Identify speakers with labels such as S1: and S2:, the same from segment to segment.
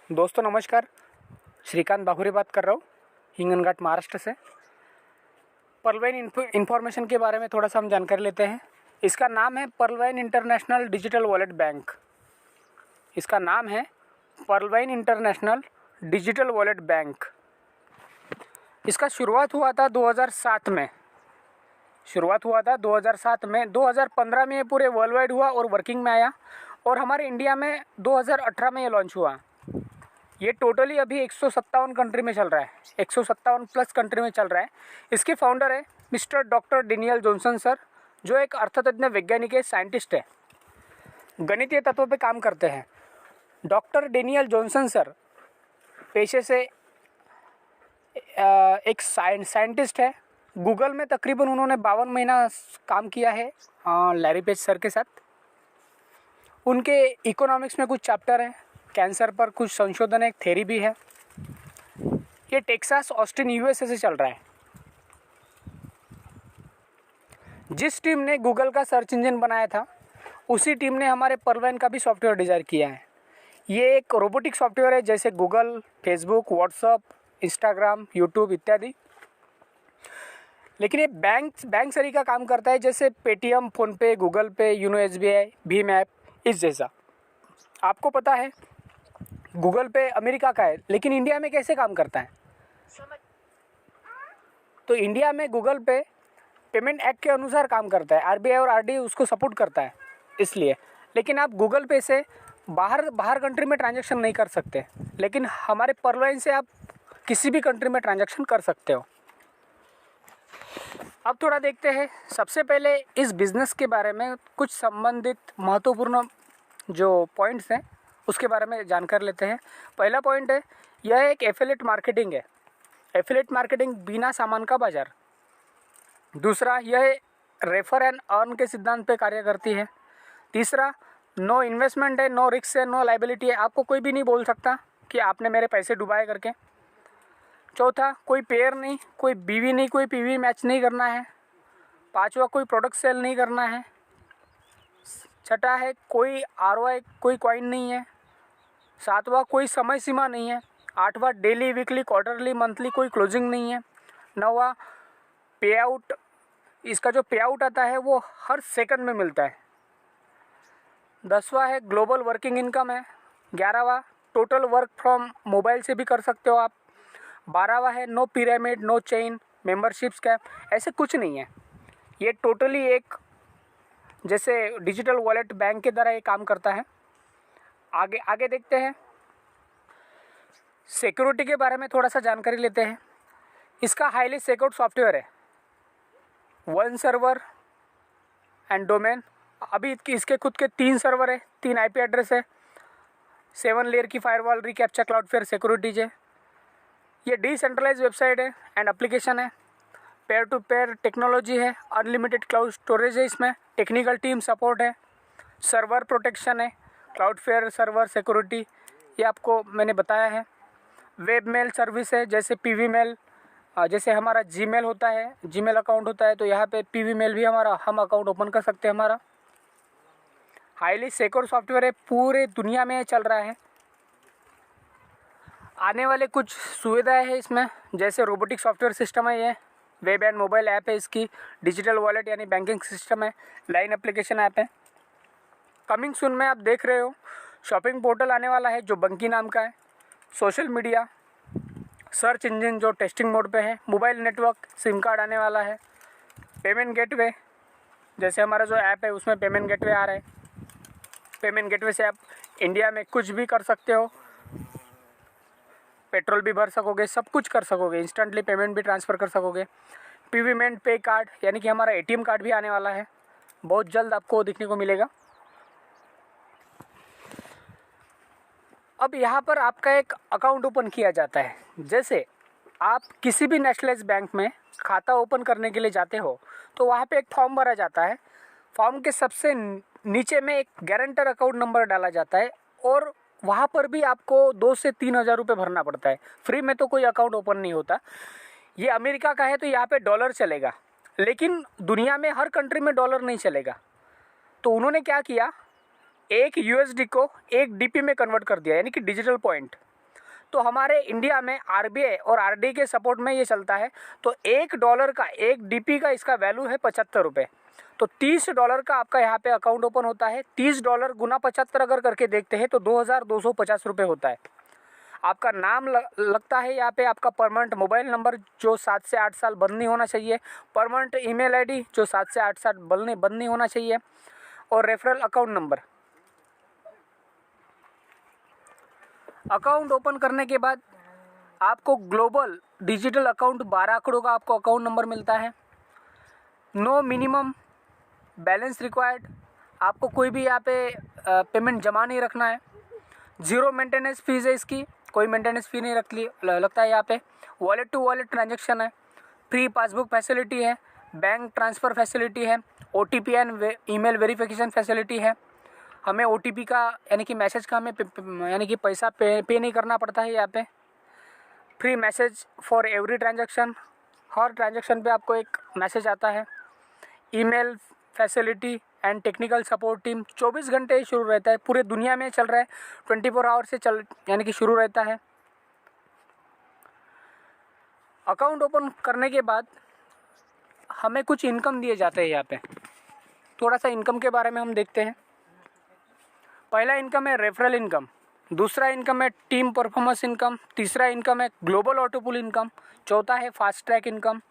S1: दोस्तों नमस्कार। श्रीकांत बाहुरी बात कर रहा हूँ हिंगनघाट महाराष्ट्र से। पर्लवाइन इंफॉर्मेशन के बारे में थोड़ा सा हम जानकारी लेते हैं। इसका नाम है पर्लवाइन इंटरनेशनल डिजिटल वॉलेट बैंक। इसका नाम है पर्लवाइन इंटरनेशनल डिजिटल वॉलेट बैंक। इसका शुरुआत हुआ था 2007 में। 2015 में ये पूरे वर्ल्ड वाइड हुआ और वर्किंग में आया, और हमारे इंडिया में 2018 में ये लॉन्च हुआ। ये टोटली अभी 157 कंट्री में चल रहा है, 157 प्लस कंट्री में चल रहा है। इसके फाउंडर है mister doctor Daniel Johnson sir, जो एक अर्थतज्ञ वैज्ञानिक है, साइंटिस्ट है, गणितीय तत्वों पे काम करते हैं। डॉक्टर डेनियल जॉनसन सर पेशे से एक साइंटिस्ट है। गूगल में तकरीबन उन्होंने 52 महीना काम किया है लैरी पेज सर के साथ। उनके इकोनॉमिक्स में कुछ चैप्टर हैं, कैंसर पर कुछ संशोधन, एक थ्योरी भी है। ये टेक्सास ऑस्टिन यूएसए से चल रहा है। जिस टीम ने गूगल का सर्च इंजन बनाया था, उसी टीम ने हमारे पर्लवाइन का भी सॉफ्टवेयर डिज़ाइन किया है। ये एक रोबोटिक सॉफ्टवेयर है, जैसे Google, Facebook, WhatsApp, Instagram, YouTube इत्यादि। लेकिन ये बैंक सरी का काम करता है, जैसे पेटीएम, फ़ोनपे, गूगल पे, यूनो एसबीआई, भीम ऐप, इस जैसा। आपको पता है गूगल पे अमेरिका का है, लेकिन इंडिया में कैसे काम करता है? तो इंडिया में गूगल पे पेमेंट एक्ट के अनुसार काम करता है। आरबीआई और आरडीआई उसको सपोर्ट करता है इसलिए। लेकिन आप गूगल पे से बाहर कंट्री में ट्रांजैक्शन नहीं कर सकते, लेकिन हमारे पर्लवाइन से आप किसी भी कंट्री में ट्रांजैक्शन कर सकते हो। अब थोड़ा देखते हैं, सबसे पहले इस बिज़नेस के बारे में कुछ संबंधित महत्वपूर्ण जो पॉइंट्स हैं उसके बारे में जानकारी लेते हैं। पहला पॉइंट है, यह एक एफिलिएट मार्केटिंग है। एफिलिएट मार्केटिंग बिना सामान का बाजार। दूसरा, यह रेफर एंड अर्न के सिद्धांत पे कार्य करती है। तीसरा, नो इन्वेस्टमेंट है, नो रिस्क है, नो लायबिलिटी है। आपको कोई भी नहीं बोल सकता कि आपने मेरे पैसे डुबाए करके। चौथा, कोई पेयर नहीं, कोई बीवी नहीं, कोई पीवी मैच नहीं करना है। पांचवा, कोई प्रोडक्ट सेल नहीं करना है। छठा है, कोई आरओआई, कोई कॉइन नहीं है। सातवां, कोई समय सीमा नहीं है। आठवां, डेली, वीकली, क्वार्टरली, मंथली कोई क्लोजिंग नहीं है। नौवां, पे आउट, इसका जो पे आउट आता है वो हर सेकंड में मिलता है। 10वां है ग्लोबल वर्किंग इनकम है। 11वां, टोटल वर्क फ्रॉम मोबाइल से भी कर सकते हो आप। 12वां है no pyramid, no chain, membership scam, ऐसे कुछ नहीं है। ये टोटली एक जैसे डिजिटल वॉलेट बैंक के द्वारा ये काम करता है। आगे देखते हैं। सिक्योरिटी के बारे में थोड़ा सा जानकारी लेते हैं। इसका हाईली सिक्योर्ड सॉफ्टवेयर है। 1 सर्वर एंड डोमेन। अभी इसके खुद के 3 सर्वर है, 3 आईपी एड्रेस है, 7 लेयर की फायरवॉल, रिकैप्चा, क्लाउडफ्लेयर सिक्योरिटीज है। ये डिसेंट्रलाइज वेबसाइट है एंड एप्लीकेशन है। पेयर टू पेयर टेक्नोलॉजी है। अनलिमिटेड क्लाउड स्टोरेज है। इसमें टेक्निकल टीम सपोर्ट है। सर्वर प्रोटेक्शन है। क्लाउडफ्लेयर सर्वर सिक्योरिटी, ये आपको मैंने बताया है। वेब मेल सर्विस है, जैसे पीवी मेल, जैसे हमारा जीमेल होता है, जीमेल अकाउंट होता है, तो यहाँ पे पीवी मेल भी हम अकाउंट ओपन कर सकते हैं हमारा। हाईली सिक्योर सॉफ्टवेयर है, पूरे दुनिया में चल रहा है। आने वाले कुछ सुविधाएं हैं इसमें, जैसे रोबोटिक सॉफ्टवेयर सिस्टम है, ये वेब एंड मोबाइल ऐप है इसकी, डिजिटल वॉलेट यानी बैंकिंग सिस्टम है, लाइन एप्लीकेशन ऐप है। कमिंग सून में आप देख रहे हो शॉपिंग पोर्टल आने वाला है जो बंकी नाम का है। सोशल मीडिया, सर्च इंजन जो टेस्टिंग मोड पे है, मोबाइल नेटवर्क, सिम कार्ड आने वाला है, पेमेंट गेटवे, जैसे हमारा जो ऐप है उसमें पेमेंट गेटवे आ रहा है। पेमेंट गेटवे से आप इंडिया में कुछ भी कर सकते हो, पेट्रोल भी भर सकोगे, सब कुछ कर सकोगे, इंस्टेंटली पेमेंट भी ट्रांसफ़र कर सकोगे। पेमेंट पे कार्ड यानी कि हमारा एटीएम कार्ड भी आने वाला है, बहुत जल्द आपको दिखने को मिलेगा। अब यहाँ पर आपका एक अकाउंट ओपन किया जाता है। जैसे आप किसी भी नेशनलाइज बैंक में खाता ओपन करने के लिए जाते हो, तो वहाँ पे एक फॉर्म भरा जाता है। फॉर्म के सबसे नीचे में एक गारंटर अकाउंट नंबर डाला जाता है, और वहाँ पर भी आपको 2 से 3 हज़ार रुपये भरना पड़ता है। फ्री में तो कोई अकाउंट ओपन नहीं होता। ये अमेरिका का है तो यहाँ पे डॉलर चलेगा, लेकिन दुनिया में हर कंट्री में डॉलर नहीं चलेगा। तो उन्होंने क्या किया, एक यूएसडी को एक डीपी में कन्वर्ट कर दिया, यानी कि डिजिटल पॉइंट। तो हमारे इंडिया में आरबीआई और आरडी के सपोर्ट में ये चलता है। तो $1 का, 1 DP का इसका वैल्यू है ₹75। तो $30 का आपका यहाँ पे अकाउंट ओपन होता है। $30 गुना 75 अगर करके देखते हैं तो ₹2250 होता है। आपका नाम लगता है यहाँ पे, आपका परमानेंट मोबाइल नंबर जो 7 से 8 साल बंद नहीं होना चाहिए, परमानेंट ईमेल आईडी जो 7 से 8 साल बंद नहीं होना चाहिए, और referral account number. Account open करने के बाद आपको ग्लोबल डिजिटल अकाउंट 12 आंकड़ों का आपको अकाउंट नंबर मिलता है। नो मिनिमम बैलेंस रिक्वायर्ड, आपको कोई भी यहाँ पे पेमेंट जमा नहीं रखना है। 0 मेंटेनेंस फीस है इसकी, कोई मेंटेनेंस फी नहीं लगता है यहाँ पे। वॉलेट टू वॉलेट ट्रांजैक्शन है, फ्री पासबुक फैसिलिटी है, बैंक ट्रांसफ़र फैसिलिटी है, OTP and email verification facility है। हमें OTP का यानी कि मैसेज का हमें यानी कि पैसा पे नहीं करना पड़ता है यहाँ पे। Free message for every transaction, her transaction पे आपको एक मैसेज आता है। Email facility and technical support team 24 घंटे शुरू रहता है, पूरे दुनिया में चल रहा है, 24 आवर से यानी कि शुरू रहता है। अकाउंट ओपन करने के बाद हमें कुछ इनकम दिए जाते हैं यहाँ पे। थोड़ा सा इनकम के बारे में हम देखते हैं। पहला इनकम है रेफरल इनकम, दूसरा इनकम है टीम परफॉर्मेंस इनकम, तीसरा इनकम है ग्लोबल ऑटो पूल इनकम, चौथा है फास्ट ट्रैक इनकम,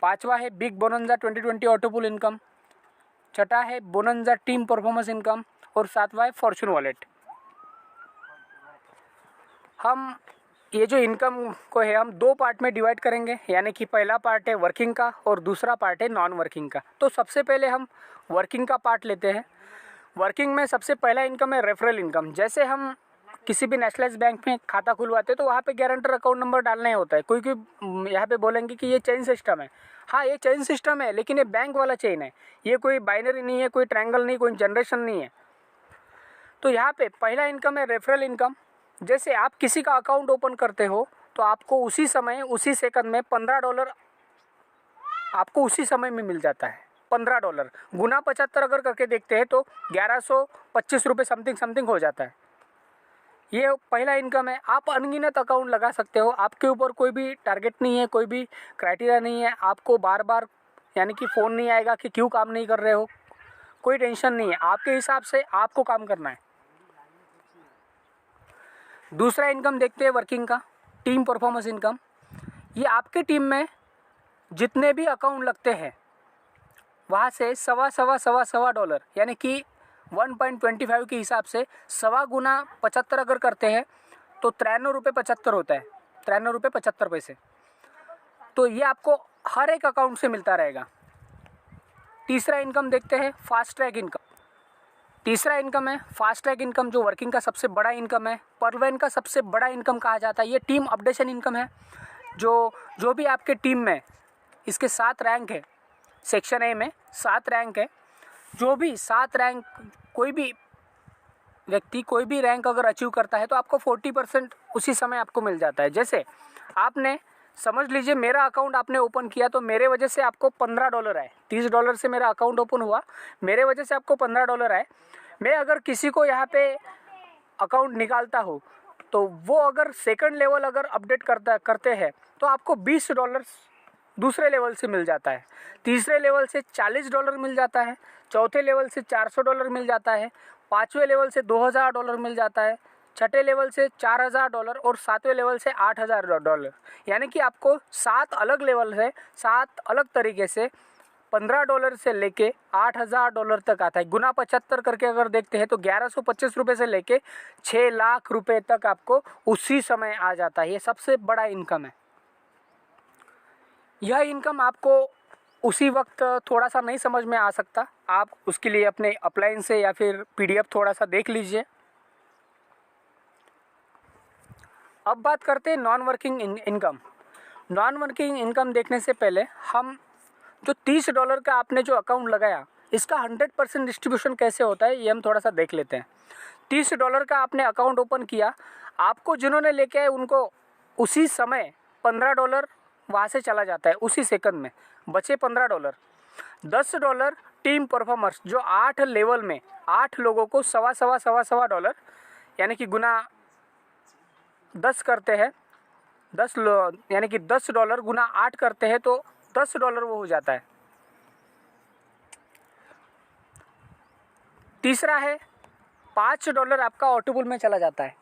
S1: पांचवा है बिग बोनंजा 2020 ऑटो पूल इनकम, छठा है बोनंजा टीम परफॉर्मेंस इनकम, और सातवां है फॉर्चून वॉलेट। हम ये जो इनकम को है हम 2 पार्ट में डिवाइड करेंगे, यानी कि पहला पार्ट है वर्किंग का और दूसरा पार्ट है नॉन वर्किंग का। तो सबसे पहले हम वर्किंग का पार्ट लेते हैं। वर्किंग में सबसे पहला इनकम है रेफरल इनकम। जैसे हम किसी भी नेशनलाइज बैंक में खाता खुलवाते हैं तो वहाँ पे गारंटर अकाउंट नंबर डालना ही होता है। कोई यहाँ पे बोलेंगे कि ये चेन सिस्टम है। हाँ, ये चेन सिस्टम है, लेकिन ये बैंक वाला चेन है, ये कोई बाइनरी नहीं है, कोई ट्रायंगल नहीं, कोई जनरेशन नहीं है। तो यहाँ पे पहला इनकम है रेफरल इनकम। जैसे आप किसी का अकाउंट ओपन करते हो तो आपको उसी समय उसी सेकंड में $15 आपको उसी समय में मिल जाता है। $15 गुना 75 अगर करके देखते हैं तो ₹1125 समथिंग हो जाता है। ये पहला इनकम है। आप अनगिनत अकाउंट लगा सकते हो, आपके ऊपर कोई भी टारगेट नहीं है, कोई भी क्राइटेरिया नहीं है। आपको बार बार यानी कि फ़ोन नहीं आएगा कि क्यों काम नहीं कर रहे हो, कोई टेंशन नहीं है। आपके हिसाब से आपको काम करना है। दूसरा इनकम देखते हैं वर्किंग का, टीम परफॉर्मेंस इनकम। ये आपके टीम में जितने भी अकाउंट लगते हैं वहाँ से सवा डॉलर यानी कि 1.25 के हिसाब से सवा गुना 75 अगर करते हैं तो ₹93.75 होता है, ₹93.75। तो ये आपको हर एक अकाउंट से मिलता रहेगा। तीसरा इनकम देखते हैं फास्ट ट्रैक इनकम। तीसरा इनकम है फास्ट ट्रैक इनकम, जो वर्किंग का सबसे बड़ा इनकम है, परवेन का सबसे बड़ा इनकम कहा जाता है। ये टीम अपडेशन इनकम है। जो भी आपके टीम में, इसके 7 रैंक है, सेक्शन ए में 7 रैंक है। जो भी 7 रैंक कोई भी व्यक्ति कोई भी रैंक अगर अचीव करता है तो आपको 40% उसी समय आपको मिल जाता है। जैसे आपने समझ लीजिए मेरा अकाउंट आपने ओपन किया तो मेरे वजह से आपको $15 आए। $30 से मेरा अकाउंट ओपन हुआ, मेरे वजह से आपको $15 आए। मैं अगर किसी को यहाँ पे अकाउंट निकालता हूँ तो वो अगर सेकंड लेवल अगर अपडेट करते हैं तो आपको $20 दूसरे लेवल से मिल जाता है, तीसरे लेवल से $40 मिल जाता है, चौथे लेवल से $400 मिल जाता है, पाँचवें लेवल से $2000 मिल जाता है, छठे लेवल से $4000 और सातवें लेवल से $8000। यानी कि आपको 7 अलग लेवल है, 7 अलग तरीके से $15 से लेके $8000 तक आता है। गुना 75 करके अगर देखते हैं तो ₹1125 से लेके ₹6 लाख तक आपको उसी समय आ जाता है। ये सबसे बड़ा इनकम है। यह इनकम आपको उसी वक्त थोड़ा सा नहीं समझ में आ सकता, आप उसके लिए अपने अपलाइन से या फिर PDF थोड़ा सा देख लीजिए। अब बात करते हैं non working income. Non working income देखने से पहले हम जो $30 का आपने जो अकाउंट लगाया इसका 100% डिस्ट्रीब्यूशन कैसे होता है ये हम थोड़ा सा देख लेते हैं। $30 का आपने अकाउंट ओपन किया, आपको जिन्होंने लेके आए उनको उसी समय $15 वहाँ से चला जाता है, उसी सेकंड में बचे $15। $10 टीम परफॉर्मर्स, जो 8 लेवल में 8 लोगों को सवा $1.5 यानी कि गुना 10 करते हैं, यानी कि $10 गुना 8 करते हैं तो $10 वो हो जाता है। तीसरा है $5 आपका ऑटोपुल में चला जाता है,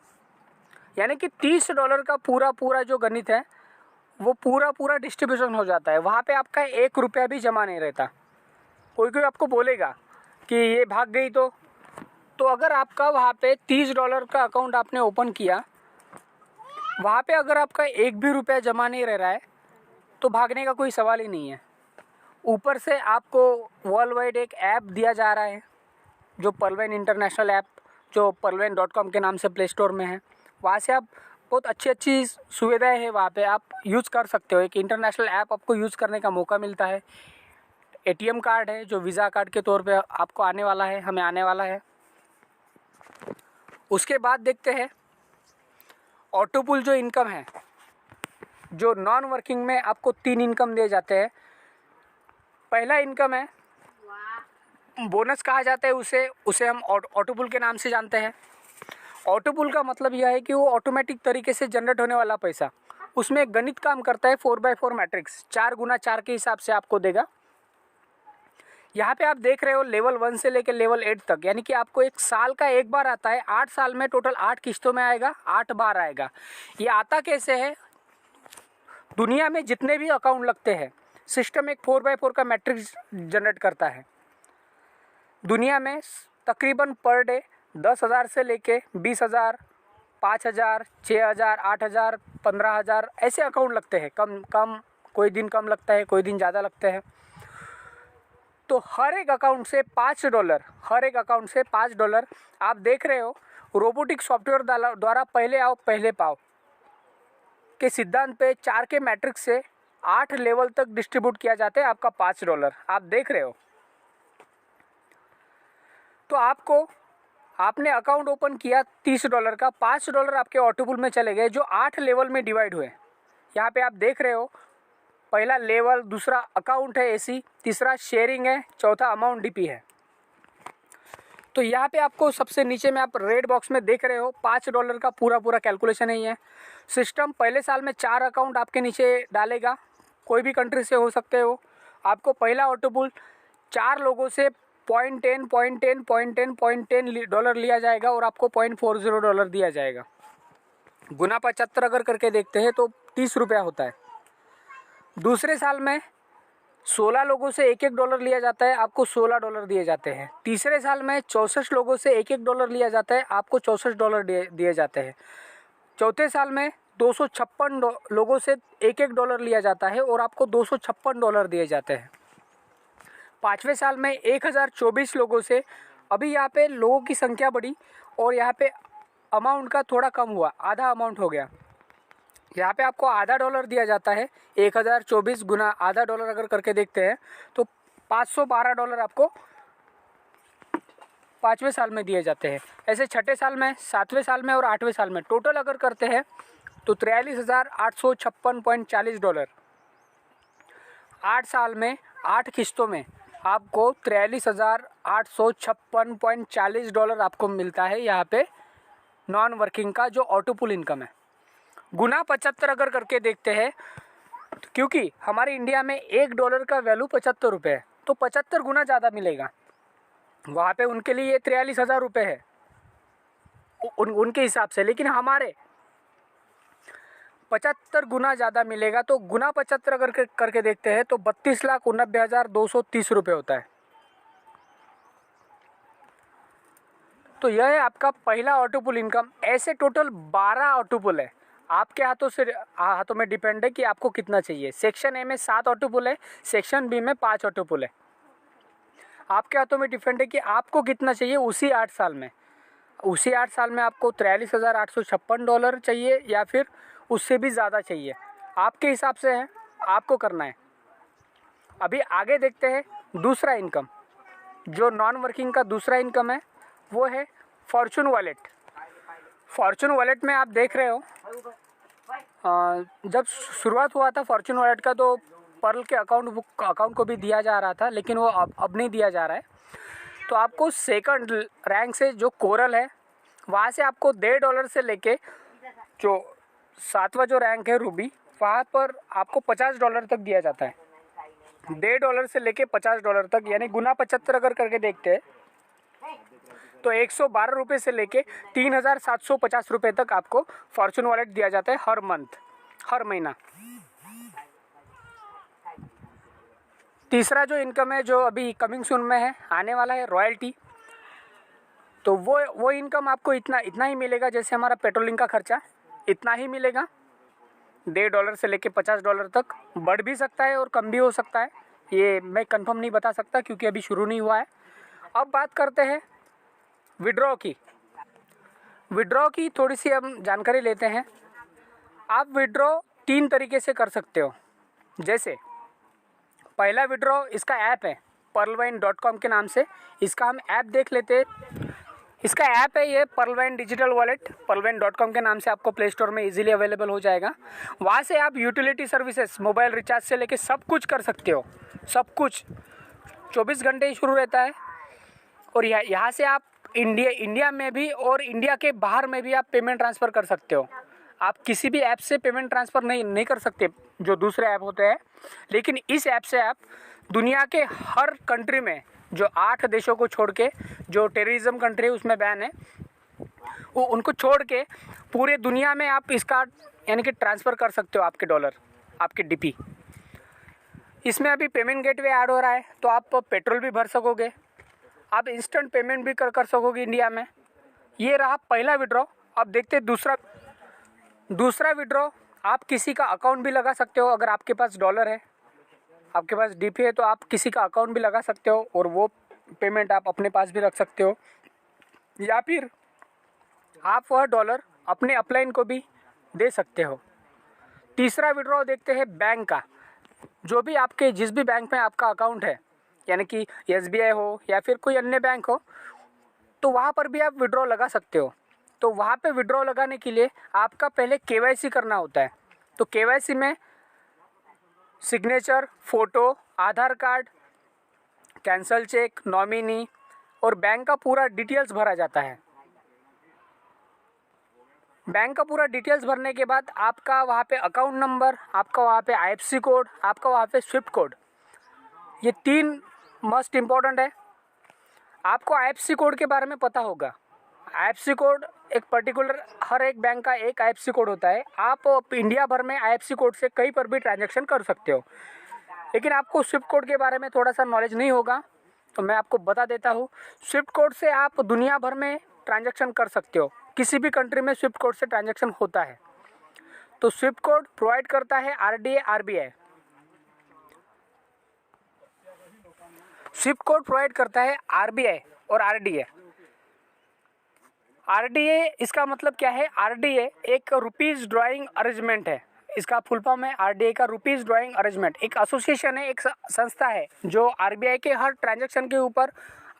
S1: यानी कि $30 का पूरा जो गणित है वो पूरा डिस्ट्रीब्यूशन हो जाता है। वहाँ पे आपका 1 रुपया भी जमा नहीं रहता। कोई आपको बोलेगा कि ये भाग गई तो अगर आपका वहाँ पे $30 का अकाउंट आपने ओपन किया, वहाँ पे अगर आपका 1 भी रुपया जमा नहीं रह रहा है तो भागने का कोई सवाल ही नहीं है। ऊपर से आपको वर्ल्ड वाइड एक ऐप दिया जा रहा है, जो पर्लवैन इंटरनेशनल ऐप, जो perlwain.com के नाम से प्ले स्टोर में है। वहाँ से आप बहुत अच्छी सुविधाएं हैं, वहाँ पे आप यूज़ कर सकते हो। एक इंटरनेशनल ऐप आपको यूज़ करने का मौका मिलता है। ATM कार्ड है जो वीज़ा कार्ड के तौर पे आपको आने वाला है, हमें आने वाला है। उसके बाद देखते हैं ऑटोपुल जो इनकम है, जो नॉन वर्किंग में आपको 3 इनकम दिए जाते हैं। पहला इनकम है बोनस कहा जाता है, उसे हम ऑटोपुल के नाम से जानते हैं। ऑटोपुल का मतलब यह है कि वो ऑटोमेटिक तरीके से जनरेट होने वाला पैसा, उसमें एक गणित काम करता है 4x4 मैट्रिक्स, 4 गुना 4 के हिसाब से आपको देगा। यहाँ पे आप देख रहे हो लेवल 1 से लेकर लेवल 8 तक, यानी कि आपको एक साल का एक बार आता है। 8 साल में टोटल 8 किस्तों में आएगा, 8 बार आएगा। ये आता कैसे है? दुनिया में जितने भी अकाउंट लगते हैं, सिस्टम एक 4x4 का मैट्रिक्स जनरेट करता है। दुनिया में तकरीबन पर डे 10,000 से लेके 20,000, 5,000, 6,000, 8,000, 15,000 ऐसे अकाउंट लगते हैं। कम कोई दिन कम लगता है, कोई दिन ज़्यादा लगते हैं। तो हर एक अकाउंट से $5 आप देख रहे हो रोबोटिक सॉफ्टवेयर द्वारा पहले आओ पहले पाओ के सिद्धांत पे 4 के मैट्रिक्स से 8 लेवल तक डिस्ट्रीब्यूट किया जाता है आपका $5। आप देख रहे हो। तो आपने अकाउंट ओपन किया $30 का, $5 आपके ऑटोपुल में चले गए, जो 8 लेवल में डिवाइड हुए। यहाँ पे आप देख रहे हो, पहला लेवल, दूसरा अकाउंट है AC, तीसरा शेयरिंग है, चौथा अमाउंट DP है। तो यहाँ पे आपको सबसे नीचे में आप रेड बॉक्स में देख रहे हो $5 का पूरा कैलकुलेशन है। ये सिस्टम पहले साल में 4 अकाउंट आपके नीचे डालेगा, कोई भी कंट्री से हो सकते हो। आपको पहला ऑटोपुल 4 लोगों से $0.10 लिया जाएगा और आपको $0.40 दिया जाएगा। गुना 75 अगर करके देखते हैं तो $30 होता है। दूसरे साल में 16 लोगों से $1 लिया जाता है, आपको $16 दिए जाते हैं। तीसरे साल में 64 लोगों से $1 लिया जाता है, आपको $64 दिए जाते हैं। चौथे साल में 256 लोगों से $1 लिया जाता है और आपको $256 दिए जाते हैं। पाँचवें साल में 1024 लोगों से, अभी यहाँ पे लोगों की संख्या बढ़ी और यहाँ पे अमाउंट का थोड़ा कम हुआ, आधा अमाउंट हो गया। यहाँ पे आपको $0.50 दिया जाता है। 1024 गुना $0.50 अगर करके देखते हैं तो $512 आपको 5वें साल में दिए जाते हैं। ऐसे छठे साल में, 7वें साल में और 8वें साल में टोटल अगर करते हैं तो $43,856.40। 8 साल में 8 किस्तों में आपको $43,856.40 आपको मिलता है यहाँ पे नॉन वर्किंग का जो ऑटोपुल इनकम है। गुना 75 अगर करके देखते हैं, क्योंकि हमारे इंडिया में $1 का वैल्यू ₹75 है, तो 75 गुना ज़्यादा मिलेगा। वहाँ पे उनके लिए ये ₹43,000 है उनके हिसाब से, लेकिन हमारे 75 गुना ज़्यादा मिलेगा। तो गुना 75 अगर करके देखते हैं तो ₹32,89,230 होता है। तो यह है आपका पहला ऑटोपुल इनकम। ऐसे टोटल 12 ऑटोपुल है। आपके हाथों में डिपेंड है कि आपको कितना चाहिए। सेक्शन ए में 7 ऑटोपुल है, सेक्शन बी में 5 ऑटोपुल है। आपके हाथों में डिपेंड है कि आपको कितना चाहिए उसी 8 साल में। उसी 8 साल में आपको $43,856 चाहिए या फिर उससे भी ज़्यादा चाहिए, आपके हिसाब से है, आपको करना है। अभी आगे देखते हैं दूसरा इनकम। जो नॉन वर्किंग का दूसरा इनकम है वो है फॉर्चून वॉलेट। फॉर्चून वॉलेट में आप देख रहे हो, जब शुरुआत हुआ था फॉर्चून वॉलेट का तो पर्ल के अकाउंट को भी दिया जा रहा था, लेकिन वो अब नहीं दिया जा रहा है। तो आपको सेकंड रैंक से जो कोरल है वहाँ से आपको $1.5 से लेके जो सातवां जो रैंक है रूबी, वहाँ पर आपको $50 तक दिया जाता है। $1.5 से लेके $50 तक, यानी गुना 75 अगर करके देखते हैं तो ₹112 से लेके ₹3,750 तक आपको फॉर्चून वॉलेट दिया जाता है हर मंथ, हर महीना। तीसरा जो इनकम है, जो अभी कमिंग सून में है, आने वाला है, रॉयल्टी। तो वो इनकम आपको इतना ही मिलेगा, जैसे हमारा पेट्रोलिंग का खर्चा, इतना ही मिलेगा। $1.5 से लेके $50 तक, बढ़ भी सकता है और कम भी हो सकता है, ये मैं कंफर्म नहीं बता सकता क्योंकि अभी शुरू नहीं हुआ है। अब बात करते हैं विड्रॉ की। विड्रॉ की थोड़ी सी हम जानकारी लेते हैं। आप विड्रॉ 3 तरीके से कर सकते हो। जैसे पहला विड्रॉ, इसका ऐप है pearlvine.com के नाम से, इसका हम ऐप देख लेते हैं। इसका ऐप है ये pearlvine डिजिटल वॉलेट, pearlvine.com के नाम से आपको प्ले स्टोर में इजीली अवेलेबल हो जाएगा। वहाँ से आप यूटिलिटी सर्विसेज, मोबाइल रिचार्ज से लेके सब कुछ कर सकते हो, सब कुछ 24 घंटे ही शुरू रहता है। और यहाँ से आप इंडिया में भी और इंडिया के बाहर में भी आप पेमेंट ट्रांसफ़र कर सकते हो। आप किसी भी ऐप से पेमेंट ट्रांसफ़र नहीं कर सकते जो दूसरे ऐप होते हैं, लेकिन इस ऐप से आप दुनिया के हर कंट्री में, जो 8 देशों को छोड़ के, जो टेररिज्म कंट्री उसमें बैन है, वो उनको छोड़ के पूरे दुनिया में आप इसका यानी कि ट्रांसफ़र कर सकते हो आपके डॉलर, आपके डीपी। इसमें अभी पेमेंट गेटवे ऐड हो रहा है, तो आप पेट्रोल भी भर सकोगे, आप इंस्टेंट पेमेंट भी कर सकोगे इंडिया में। ये रहा पहला विड्रॉ। अब देखते हैं दूसरा विड्रॉ। आप किसी का अकाउंट भी लगा सकते हो। अगर आपके पास डॉलर है, आपके पास डीपी है, तो आप किसी का अकाउंट भी लगा सकते हो और वो पेमेंट आप अपने पास भी रख सकते हो, या फिर आप वह डॉलर अपने अपलाइन को भी दे सकते हो। तीसरा विड्रॉ देखते हैं बैंक का। जो भी आपके जिस भी बैंक में आपका अकाउंट है, यानी कि SBI हो या फिर कोई अन्य बैंक हो, तो वहाँ पर भी आप विड्रॉ लगा सकते हो। तो वहाँ पे विड्रॉ लगाने के लिए आपका पहले KYC करना होता है। तो KYC में सिग्नेचर, फ़ोटो, आधार कार्ड, कैंसल चेक, नॉमिनी और बैंक का पूरा डिटेल्स भरा जाता है। बैंक का पूरा डिटेल्स भरने के बाद आपका वहाँ पे अकाउंट नंबर, आपका वहाँ पे IFSC कोड, आपका वहाँ पे स्विफ्ट कोड, ये 3 मस्ट इम्पॉर्टेंट है। आपको IFSC कोड के बारे में पता होगा। IFSC कोड एक पर्टिकुलर, हर एक बैंक का एक IFSC कोड होता है। आप इंडिया भर में IFSC कोड से कहीं पर भी ट्रांजैक्शन कर सकते हो, लेकिन आपको स्विफ्ट कोड के बारे में थोड़ा सा नॉलेज नहीं होगा, तो मैं आपको बता देता हूँ। स्विफ्ट कोड से आप दुनिया भर में ट्रांजैक्शन कर सकते हो, किसी भी कंट्री में स्विफ्ट कोड से ट्रांजैक्शन होता है। तो स्विफ्ट कोड प्रोवाइड करता है RDA, RBI। Swift code provide करता है RBI और RDA। RDA इसका मतलब क्या है? RDA एक रुपीज़ ड्राइंग अरेंजमेंट है। इसका फुल फॉर्म है RDA का, रुपीज़ ड्राइंग अरेंजमेंट। एक एसोसिएशन है, एक संस्था है जो RBI के हर ट्रांजैक्शन के ऊपर,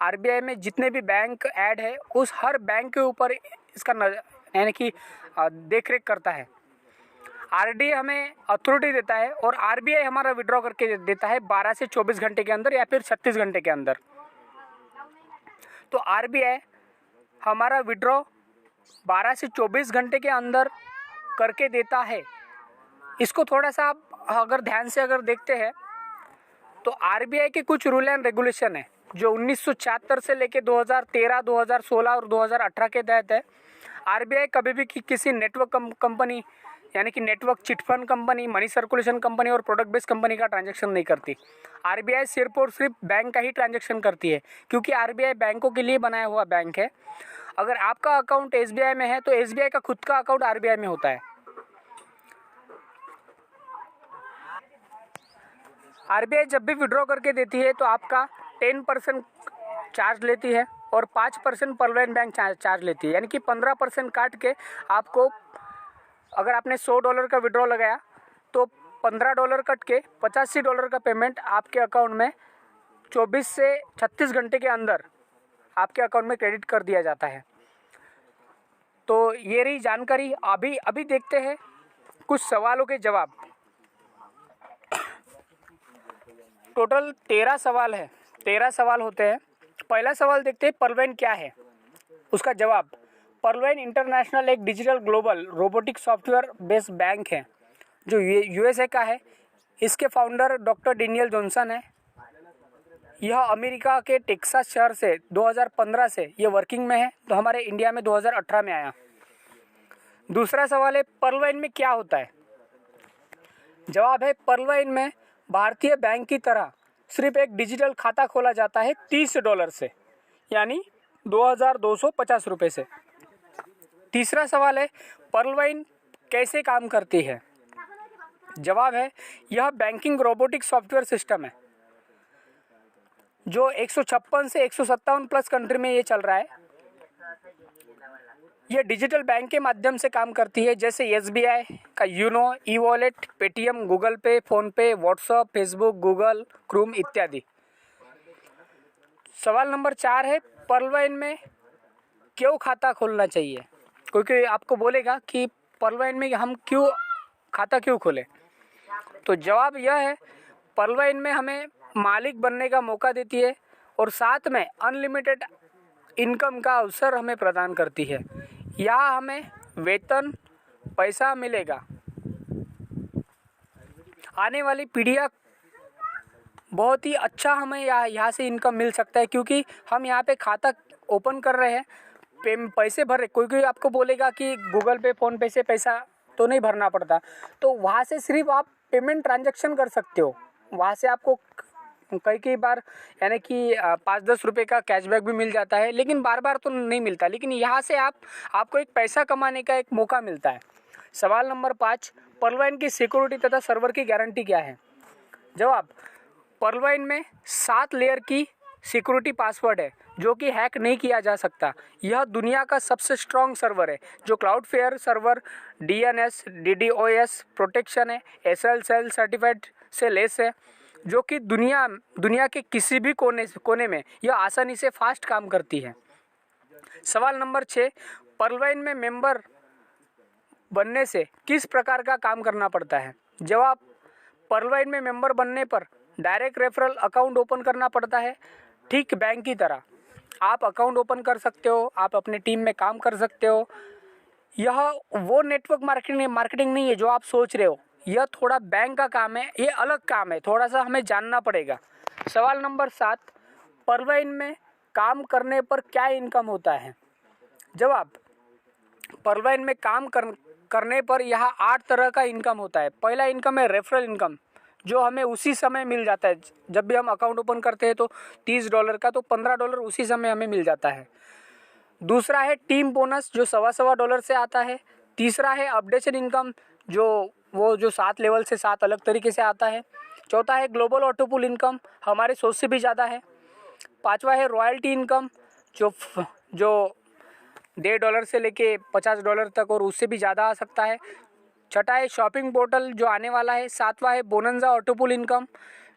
S1: RBI में जितने भी बैंक ऐड है उस हर बैंक के ऊपर इसका यानी कि देख रेख करता है। RDA हमें अथॉरिटी देता है और RBI हमारा विड्रॉ करके देता है 12 से 24 घंटे के अंदर या फिर 36 घंटे के अंदर। तो RBI हमारा विड्रॉ 12 से 24 घंटे के अंदर करके देता है। इसको थोड़ा सा आप अगर ध्यान से अगर देखते हैं तो RBI के कुछ रूल एंड रेगुलेशन है जो 1976 से लेके 2013, 2016 और 2018 के तहत है। RBI कभी भी किसी नेटवर्क कंपनी यानी कि network chit fund company, money circulation company और प्रोडक्ट बेस्ड कंपनी का ट्रांजैक्शन नहीं करती। RBI सिर्फ और सिर्फ बैंक का ही ट्रांजैक्शन करती है, क्योंकि RBI बैंकों के लिए बनाया हुआ बैंक है। अगर आपका अकाउंट SBI में है तो SBI का खुद का अकाउंट RBI में होता है। RBI जब भी विड्रॉ करके देती है तो आपका 10% चार्ज लेती है और 5% पर्लवेन बैंक चार्ज लेती है, यानी कि 15% काट के आपको, अगर आपने $100 का विड्रॉ लगाया तो $15 कट के $85 का पेमेंट आपके अकाउंट में 24 से 36 घंटे के अंदर आपके अकाउंट में क्रेडिट कर दिया जाता है। तो ये रही जानकारी। अभी देखते हैं कुछ सवालों के जवाब। टोटल 13 सवाल है, 13 सवाल होते हैं। पहला सवाल देखते हैं, पर्लवेन क्या है? उसका जवाब, पर्लवाइन इंटरनेशनल एक digital global robotic software based bank है जो यूएसए का है। इसके फाउंडर डॉक्टर डेनियल जॉनसन है। यह अमेरिका के टेक्सास शहर से 2015 से ये वर्किंग में है, तो हमारे इंडिया में 2018 में आया। दूसरा सवाल है, पर्लवाइन में क्या होता है? जवाब है, पर्लवाइन में भारतीय बैंक की तरह सिर्फ एक डिजिटल खाता खोला जाता है $30 से, यानी 2250 रुपये से। तीसरा सवाल है, पर्लवाइन कैसे काम करती है? जवाब है, यह बैंकिंग रोबोटिक सॉफ्टवेयर सिस्टम है जो 156 से 157 प्लस कंट्री में ये चल रहा है। यह डिजिटल बैंक के माध्यम से काम करती है, जैसे एसबीआई का YONO, e wallet, Paytm, Google Pay, PhonePe, WhatsApp, Facebook, Google Chrome इत्यादि। सवाल नंबर 4 है, पर्लवाइन में क्यों खाता खोलना चाहिए? क्योंकि आपको बोलेगा कि पर्लवाइन में हम क्यों खाता क्यों खोलें, तो जवाब यह है, पर्लवाइन में हमें मालिक बनने का मौका देती है और साथ में अनलिमिटेड इनकम का अवसर हमें प्रदान करती है। यहाँ हमें वेतन, पैसा मिलेगा। आने वाली पीढ़ियाँ बहुत ही अच्छा हमें यहाँ से इनकम मिल सकता है, क्योंकि हम यहाँ पे खाता ओपन कर रहे हैं, पैसे भर रहे। कोई आपको बोलेगा कि गूगल पे, फ़ोन पे से पैसा तो नहीं भरना पड़ता, तो वहाँ से सिर्फ आप पेमेंट ट्रांजैक्शन कर सकते हो। वहाँ से आपको कई बार यानी कि 5-10 रुपये का कैशबैक भी मिल जाता है, लेकिन बार बार तो नहीं मिलता। लेकिन यहाँ से आपको एक पैसा कमाने का एक मौका मिलता है। सवाल नंबर 5, पर्लवाइन की सिक्योरिटी तथा सर्वर की गारंटी क्या है? जवाब, पर्लवाइन में 7 लेयर की सिक्योरिटी पासवर्ड है जो कि हैक नहीं किया जा सकता। यह दुनिया का सबसे स्ट्रॉन्ग सर्वर है जो Cloudflare server DNS DDoS protection है, SSL सर्टिफाइड से लेस है, जो कि दुनिया के किसी भी कोने में यह आसानी से फास्ट काम करती है। सवाल नंबर 6, पर्लवाइन में मेंबर बनने से किस प्रकार का काम करना पड़ता है? जवाब, पर्लवाइन में मेंबर बनने पर डायरेक्ट रेफरल अकाउंट ओपन करना पड़ता है, ठीक बैंक की तरह। आप अकाउंट ओपन कर सकते हो, आप अपने टीम में काम कर सकते हो। यह वो नेटवर्क मार्केटिंग नहीं है जो आप सोच रहे हो, यह थोड़ा बैंक का काम है, ये अलग काम है, थोड़ा सा हमें जानना पड़ेगा। सवाल नंबर 7, पर्लवाइन में काम करने पर क्या इनकम होता है? जवाब, पर्लवाइन में काम करने पर यहाँ 8 तरह का इनकम होता है। पहला इनकम है रेफरल इनकम, जो हमें उसी समय मिल जाता है। जब भी हम अकाउंट ओपन करते हैं तो $30 का, तो $15 उसी समय हमें मिल जाता है। दूसरा है टीम बोनस, जो $1.25 से आता है। तीसरा है अपडेशन इनकम, जो 7 लेवल से 7 अलग तरीके से आता है। चौथा है ग्लोबल ऑटोपुल इनकम, हमारे सोच से भी ज़्यादा है। पांचवा है रॉयल्टी इनकम, जो $1.5 से लेके $50 तक और उससे भी ज़्यादा आ सकता है। छठा है शॉपिंग पोर्टल, जो आने वाला है। सातवां है बोनंजा ऑटोपुल इनकम,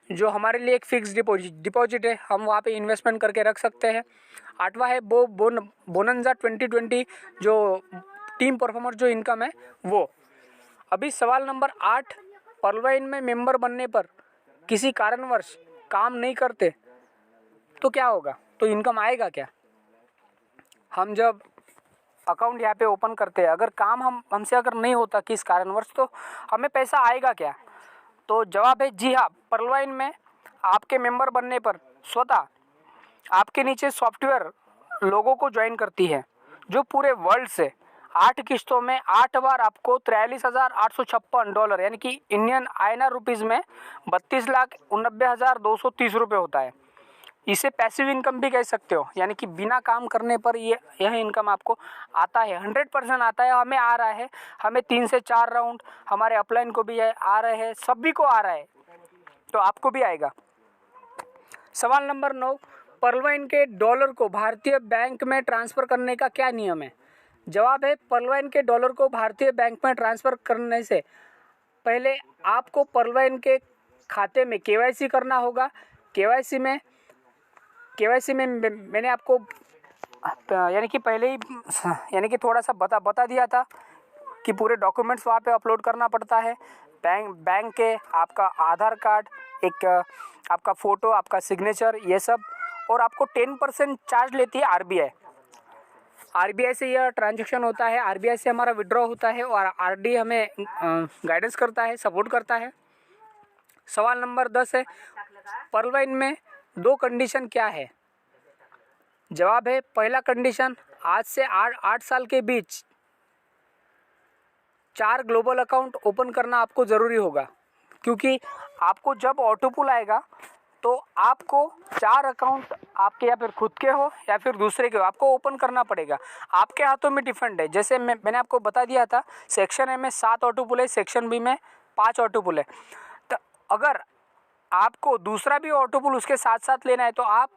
S1: जो हमारे लिए एक फिक्स डिपॉजिट है, हम वहाँ पे इन्वेस्टमेंट करके रख सकते हैं। आठवां है बोनंजा 2020, जो टीम परफॉर्मर जो इनकम है वो। अभी सवाल नंबर 8, पर्लवाइन में मेंबर बनने पर किसी कारणवश काम नहीं करते तो क्या होगा, तो इनकम आएगा क्या? हम जब अकाउंट यहाँ पे ओपन करते हैं, अगर काम हमसे अगर नहीं होता किस कारणवश, तो हमें पैसा आएगा क्या? तो जवाब है जी हाँ, पर्लवाइन में आपके मेंबर बनने पर स्वतः आपके नीचे सॉफ्टवेयर लोगों को ज्वाइन करती है, जो पूरे वर्ल्ड से 8 किस्तों में 8 बार आपको $43,856 यानी कि इंडियन INR रुपीज़ में 32,89,230 रुपये होता है। इसे पैसिव इनकम भी कह सकते हो, यानी कि बिना काम करने पर यह इनकम आपको आता है, 100% आता है। हमें आ रहा है, हमें 3 से 4 राउंड, हमारे अपलाइन को भी आ रहे हैं, सभी को आ रहा है, तो आपको भी आएगा। सवाल नंबर 9, पर्लवाइन के डॉलर को भारतीय बैंक में ट्रांसफ़र करने का क्या नियम है? जवाब है, पर्लवाइन के डॉलर को भारतीय बैंक में ट्रांसफ़र करने से पहले आपको पर्लवाइन के खाते में KYC करना होगा। KYC में मैंने आपको यानी कि पहले ही यानी कि थोड़ा सा बता दिया था कि पूरे डॉक्यूमेंट्स वहाँ पे अपलोड करना पड़ता है। बैंक के आपका आधार कार्ड, एक आपका फ़ोटो, आपका सिग्नेचर, ये सब, और आपको 10% चार्ज लेती है RBI। आरबीआई से यह ट्रांजैक्शन होता है, आरबीआई से हमारा विड्रॉ होता है और आरडी हमें गाइडेंस करता है, सपोर्ट करता है। सवाल नंबर 10 है, पर्ल वाइन में 2 कंडीशन क्या है? जवाब है पहला कंडीशन, आज से 8 साल के बीच 4 ग्लोबल अकाउंट ओपन करना आपको ज़रूरी होगा, क्योंकि आपको जब ऑटो पुल आएगा तो आपको 4 अकाउंट आपके या फिर खुद के हो या फिर दूसरे के हो, आपको ओपन करना पड़ेगा। आपके हाथों में डिफरेंट है। जैसे मैंने आपको बता दिया था, सेक्शन ए में 7 ऑटो पुल है, सेक्शन बी में 5 ऑटो पुल है। तो अगर आपको दूसरा भी ऑटो पुल उसके साथ साथ लेना है तो आप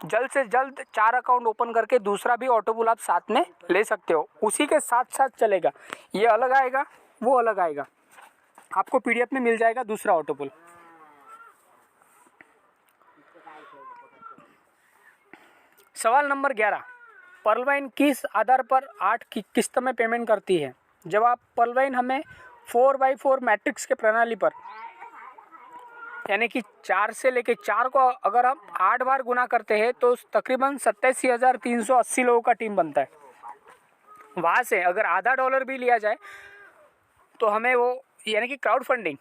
S1: जल्द से जल्द 4 अकाउंट ओपन करके दूसरा भी ऑटो पुल आप साथ में ले सकते हो, उसी के साथ साथ चलेगा। ये अलग आएगा, वो अलग आएगा, आपको पीडीएफ में मिल जाएगा दूसरा ऑटो पुल। सवाल नंबर 11, पर्ल वाइन किस आधार पर 8 किस्त में पेमेंट करती है? जवाब, पर्ल वाइन हमें 4x4 मैट्रिक्स के प्रणाली पर, यानी कि 4 से लेके 4 को अगर हम 8 बार गुना करते हैं तो तकरीबन 87,380 लोगों का टीम बनता है। वहाँ से अगर आधा डॉलर भी लिया जाए तो हमें वो, यानी कि क्राउड फंडिंग,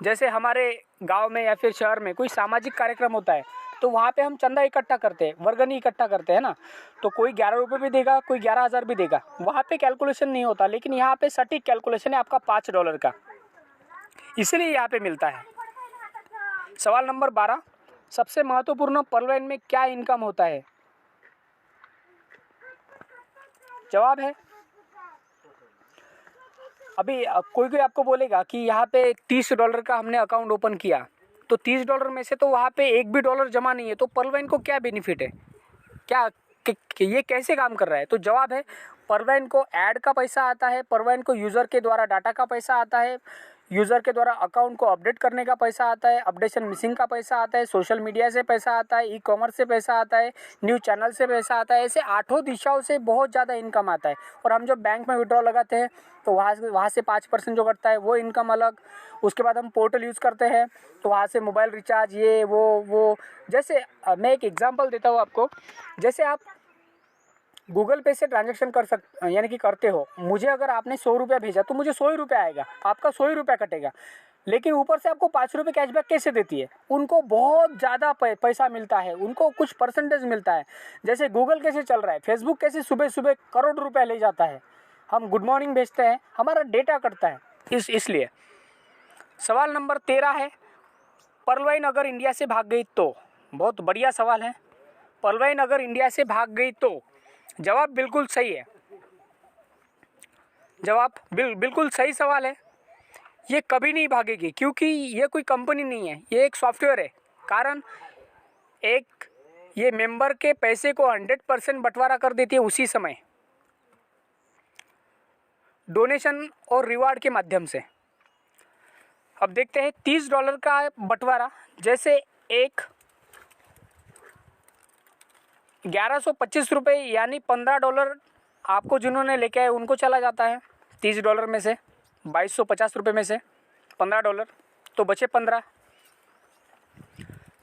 S1: जैसे हमारे गांव में या फिर शहर में कोई सामाजिक कार्यक्रम होता है तो वहाँ पे हम चंदा इकट्ठा करते हैं, वर्गनी इकट्ठा करते हैं ना, तो कोई 11 रुपये भी देगा, कोई 11,000 भी देगा। वहाँ पे कैलकुलेशन नहीं होता, लेकिन यहाँ पे सटीक कैलकुलेशन है आपका $5 का, इसलिए यहाँ पे मिलता है। सवाल नंबर 12, सबसे महत्वपूर्ण पर्ल वाइन में क्या इनकम होता है? जवाब है, अभी कोई आपको बोलेगा कि यहाँ पे $30 का हमने अकाउंट ओपन किया, तो $30 में से तो वहाँ पे एक भी डॉलर जमा नहीं है, तो पर्ल वाइन को क्या बेनिफिट है? क्या ये कैसे काम कर रहा है? तो जवाब है, पर्ल वाइन को ऐड का पैसा आता है, पर्ल वाइन को यूज़र के द्वारा डाटा का पैसा आता है, यूज़र के द्वारा अकाउंट को अपडेट करने का पैसा आता है, अपडेशन मिसिंग का पैसा आता है, सोशल मीडिया से पैसा आता है, ई कॉमर्स से पैसा आता है, न्यूज़ चैनल से पैसा आता है। ऐसे 8 दिशाओं से बहुत ज़्यादा इनकम आता है। और हम जब बैंक में विड्रॉ लगाते हैं तो वहाँ से 5% जो कटता है वो इनकम अलग। उसके बाद हम पोर्टल यूज़ करते हैं तो वहाँ से मोबाइल रिचार्ज, ये वो जैसे मैं एक एग्जांपल देता हूँ आपको। जैसे आप गूगल पे से ट्रांजैक्शन यानी कि करते हो, मुझे अगर आपने 100 रुपया भेजा तो मुझे 100 ही रुपया आएगा, आपका 100 ही रुपया कटेगा। लेकिन ऊपर से आपको 5 रुपये कैशबैक कैसे देती है? उनको बहुत ज़्यादा पैसा मिलता है, उनको कुछ परसेंटेज मिलता है। जैसे गूगल कैसे चल रहा है, फेसबुक कैसे सुबह सुबह करोड़ रुपया ले जाता है, हम गुड मॉर्निंग भेजते हैं, हमारा डेटा कटता है इसलिए। सवाल नंबर 13 है, पर्ल वाइन अगर इंडिया से भाग गई तो? बहुत बढ़िया सवाल है। पर्ल वाइन अगर इंडिया से भाग गई तो? जवाब बिल्कुल सही है, जवाब बिल्कुल सही सवाल है। ये कभी नहीं भागेगी, क्योंकि ये कोई कंपनी नहीं है, ये एक सॉफ्टवेयर है। कारण एक, ये मेंबर के पैसे को 100% बंटवारा कर देती है उसी समय, डोनेशन और रिवार्ड के माध्यम से। अब देखते हैं $30 का बंटवारा, जैसे एक 1125 रुपये यानी $15 आपको जिन्होंने लेके आए उनको चला जाता है। $30 में से 2250 रुपये में से $15 तो बचे 15।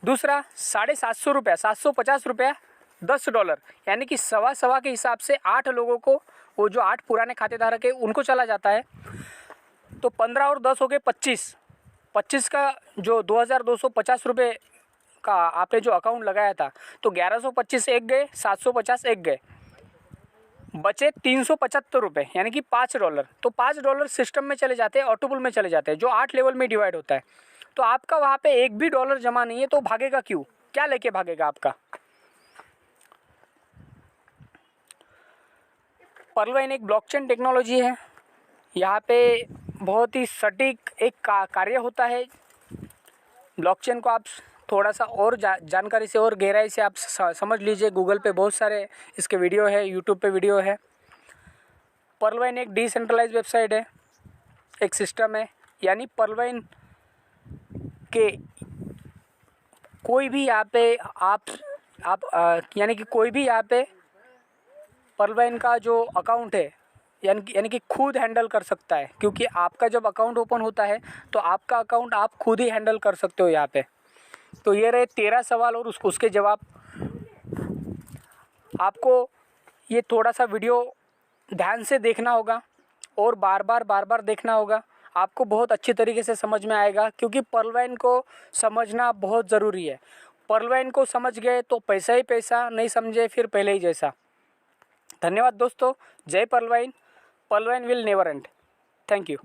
S1: दूसरा 750 रुपया, 750 रुपया $10 यानी कि सवा के हिसाब से 8 लोगों को, वो जो 8 पुराने खातेधारक है उनको चला जाता है। तो 15 और 10 हो गए 25 का जो 2250 रुपये का आपने जो अकाउंट लगाया था, तो 1125 एक गए, 750 एक गए, बचे 375 रुपये यानी कि $5। तो $5 सिस्टम में चले जाते हैं, ऑटो पुल में चले जाते हैं, जो 8 लेवल में डिवाइड होता है। तो आपका वहाँ पे एक भी डॉलर जमा नहीं है, तो भागेगा क्यों? क्या लेके भागेगा आपका? पर्ल वाइन एक ब्लॉकचेन टेक्नोलॉजी है। यहाँ पे बहुत ही सटीक एक कार्य होता है। ब्लॉकचेन को आप थोड़ा सा और जानकारी से और गहराई से आप समझ लीजिए। गूगल पे बहुत सारे इसके वीडियो है, यूट्यूब पे वीडियो है। पर्ल वाइन एक डिसेंट्रलाइज वेबसाइट है, एक सिस्टम है, यानी पर्ल वाइन के कोई भी यहाँ पे आप यानी कि कोई भी यहाँ पे पर्ल वाइन का जो अकाउंट है यानी कि खुद हैंडल कर सकता है, क्योंकि आपका जब अकाउंट ओपन होता है तो आपका अकाउंट आप खुद ही हैंडल कर सकते हो यहाँ पे। तो ये रहे 13 सवाल और उसके जवाब। आपको ये थोड़ा सा वीडियो ध्यान से देखना होगा और बार बार देखना होगा, आपको बहुत अच्छी तरीके से समझ में आएगा, क्योंकि पर्ल वाइन को समझना बहुत ज़रूरी है। पर्ल वाइन को समझ गए तो पैसा ही पैसा, नहीं समझे फिर पहले ही जैसा। धन्यवाद दोस्तों। जय Pearlvine. Pearlvine will never end. Thank you.